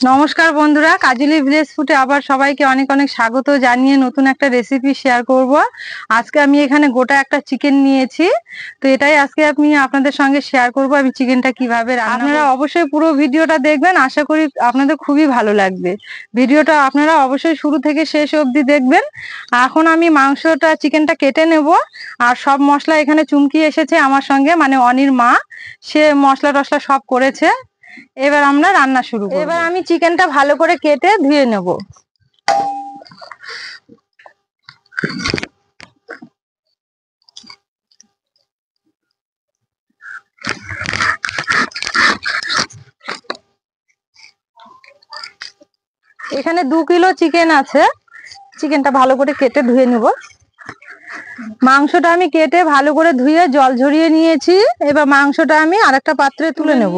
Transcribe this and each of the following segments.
নমস্কার বন্ধুরা, কাজলি ভিলেজ ফুডে আবার সবাইকে অনেক অনেক স্বাগত জানিয়ে নতুন একটা রেসিপি শেয়ার করব। আজকে আমি এখানে গোটা একটা চিকেন নিয়েছি, তো এটাই আজকে আমি আপনাদের সঙ্গে শেয়ার করব আমি চিকেনটা কিভাবে রান্না। আপনারা অবশ্যই পুরো ভিডিওটা দেখবেন, আশা করি আপনাদের খুবই ভালো লাগবে। ভিডিওটা আপনারা অবশ্যই শুরু থেকে শেষ অবধি দেখবেন। এখন আমি চিকেনটা কেটে নেব, আর সব মশলা এখানে চুমকি এসেছে আমার সঙ্গে, মানে অনির মা, সে মশলা টশলা সব করেছে। এবার আমরা রান্না শুরু করব। এবার আমি চিকেনটা ভালো করে কেটে ধুয়ে নেব। এখানে 2 কিলো চিকেন আছে, চিকেনটা ভালো করে কেটে ধুয়ে নেব। মাংসটা আমি কেটে ভালো করে ধুয়ে জল ঝরিয়ে নিয়েছি। এবার মাংসটা আমি আরেকটা পাত্রে তুলে নেব।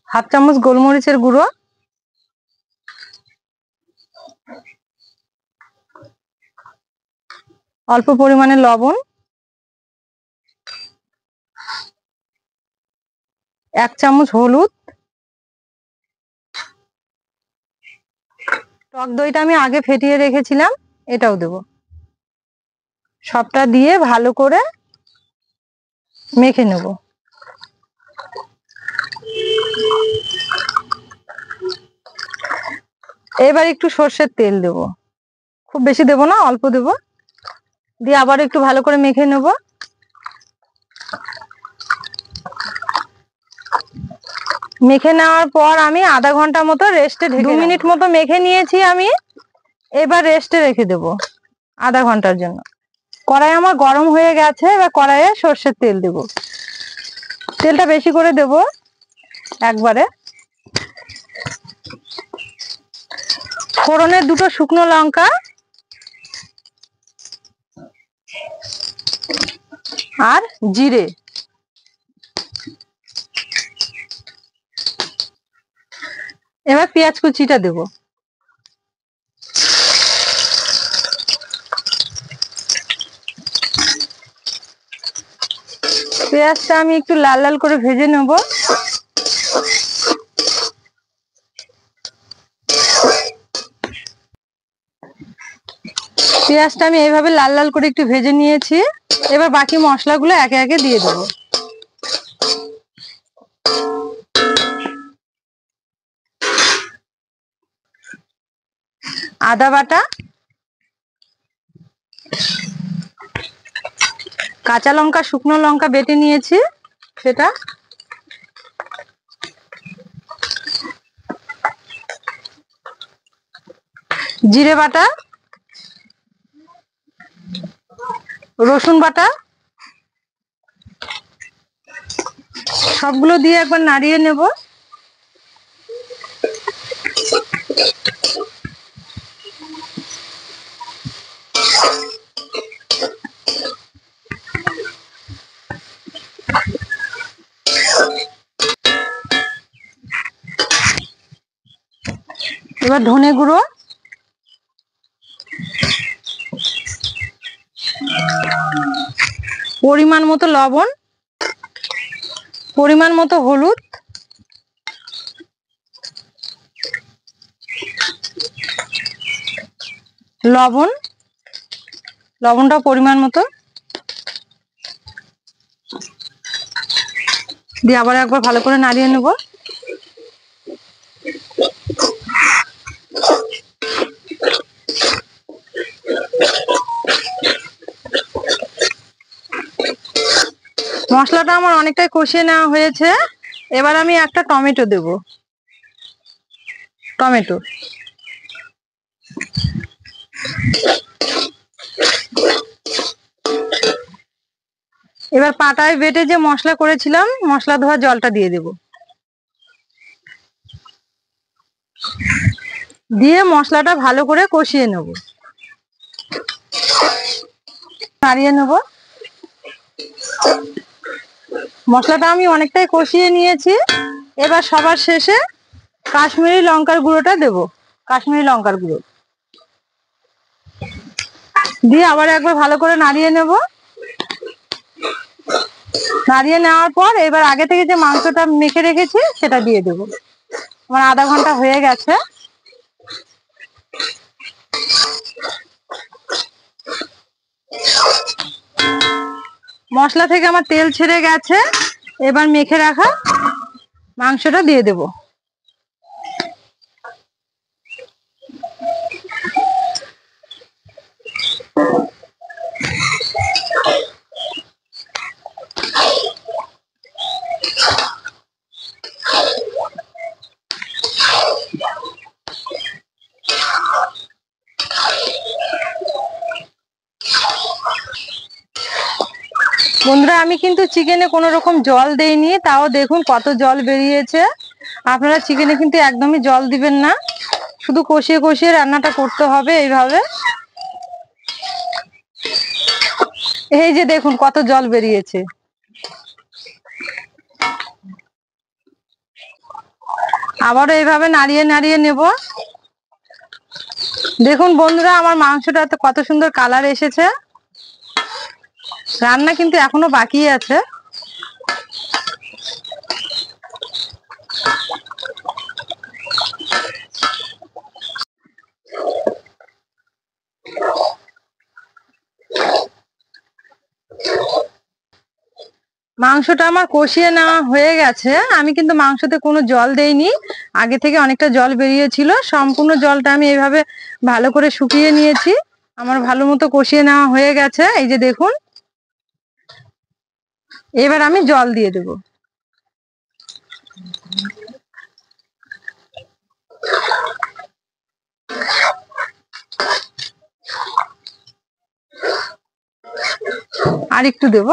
হাফ চামচ গোলমরিচের গুঁড়ো, অল্প পরিমাণে লবণ, 1 চামচ হলুদ, টক দইটা আমি আগে ফেটিয়ে রেখেছিলাম, এটাও দেব। সবটা দিয়ে ভালো করে মেখে নেব। এবার একটু সর্ষের তেল দেব, খুব বেশি দেব না, অল্প দেব। দিয়ে আবার একটু ভালো করে মেখে নেব। মেখে নেওয়ার পর আমি আধা ঘন্টা মতো রেস্টে 2 মিনিট মতো মেখে নিয়েছি আমি। এবার রেস্টে রেখে দেব আধা ঘন্টার জন্য। কড়াই আমার গরম হয়ে গেছে, এবার কড়াইয়ে সর্ষের তেল দেব। তেলটা বেশি করে দেব একবারে। ফোড়নে 2টো শুকনো লঙ্কা আর জিরে, এবার পেঁয়াজ কুচিটা দেব। পেঁয়াজটা আমি একটু লাল লাল করে ভেজে নেব। পেঁয়াজটা আমি এইভাবে লাল লাল করে একটু ভেজে নিয়েছি। এবার বাকি মশলাগুলো একে একে দিয়ে দেব। আদা বাটা, কাঁচা লঙ্কা শুকনো লঙ্কা বেটে নিয়েছি সেটা, জিরে বাটা, রসুন বাটা, সবগুলো দিয়ে একবার নাড়িয়ে নেব। এবার ধনে গুঁড়ো, পরিমাণ মতো লবণ, পরিমাণ মতো হলুদ, লবণটা পরিমাণ মতো দিয়ে আবার একবার ভালো করে নাড়িয়ে নেব। মশলাটা আমার অনেকটাই কষিয়ে নেওয়া হয়েছে। এবার আমি একটা টমেটো দেব। টমেটো, এবার পাটায় বেটে যে মশলা করেছিলাম মশলা ধোয়া জলটা দিয়ে দেব। দিয়ে মশলাটা ভালো করে কষিয়ে নেব, নাড়িয়ে নেব। মশলাটা আমি অনেকটাই কষিয়ে নিয়েছি। এবার সবার শেষে কাশ্মীরি লঙ্কার গুঁড়োটা দেব। কাশ্মীরি লঙ্কার গুঁড়ো দিয়ে আবার একবার ভালো করে নাড়িয়ে নেব। নাড়িয়ে নেওয়ার পর এবার আগে থেকে যে মাংসটা মেখে রেখেছি সেটা দিয়ে দেবো। আমার আধা ঘন্টা হয়ে গেছে। মশলা থেকে আমার তেল ছেড়ে গেছে। এবার মেখে রাখা মাংসটা দিয়ে দেব। বন্ধুরা, আমি কিন্তু চিকেনে কোনো রকম জল দেইনি, তাও দেখুন কত জল বেরিয়েছে। আপনারা চিকেনে কিন্তু একদমই জল দিবেন না, শুধু কষিয়ে কষিয়ে রান্নাটা করতে হবে এইভাবে। এই যে দেখুন কত জল বেরিয়েছে। আবারও এইভাবে নাড়িয়ে নাড়িয়ে নেব। দেখুন বন্ধুরা, আমার মাংসটাতে কত সুন্দর কালার এসেছে। রান্না কিন্তু এখনো বাকি আছে। মাংসটা আমার কষিয়ে নেওয়া হয়ে গেছে। আমি কিন্তু মাংসতে কোনো জল দেইনি, আগে থেকে অনেকটা জল বেরিয়েছিল। সম্পূর্ণ জলটা আমি এইভাবে ভালো করে শুকিয়ে নিয়েছি। আমার ভালো মতো কষিয়ে নেওয়া হয়ে গেছে। এই যে দেখুন, এবার আমি জল দিয়ে দেব। আর একটু দেব।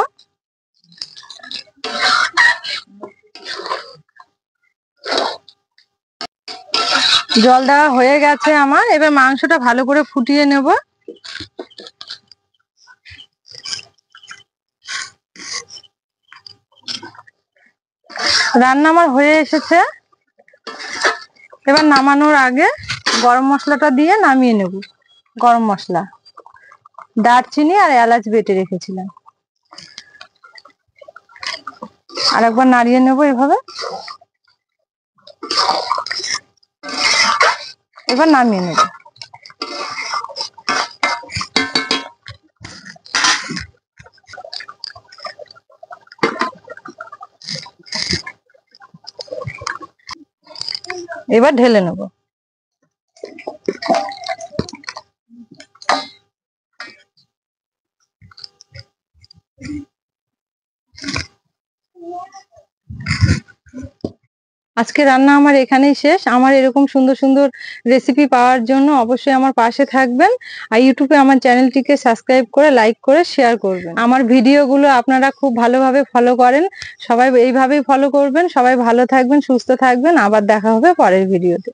জল দেওয়া হয়ে গেছে আমার। এবার মাংসটা ভালো করে ফুটিয়ে নেব। রান্না আমার হয়ে এসেছে। এবার নামানোর আগে গরম মশলাটা দিয়ে নামিয়ে নেব। গরম মশলা, দারচিনি আর এলাচ বেটে রেখেছিলাম। আর একবার নাড়িয়ে নেব এভাবে। এবার নামিয়ে নেব। এবার ঢেলে নেব। আজকে রান্না আমার এখানেই শেষ। আমার এরকম সুন্দর সুন্দর রেসিপি পাওয়ার জন্য অবশ্যই আমার পাশে থাকবেন। আর ইউটিউবে আমার চ্যানেলটিকে সাবস্ক্রাইব করে লাইক করে শেয়ার করবেন। আমার ভিডিওগুলো আপনারা খুব ভালোভাবে ফলো করেন। সবাই এইভাবেই ফলো করবেন। সবাই ভালো থাকবেন, সুস্থ থাকবেন। আবার দেখা হবে পরের ভিডিওতে।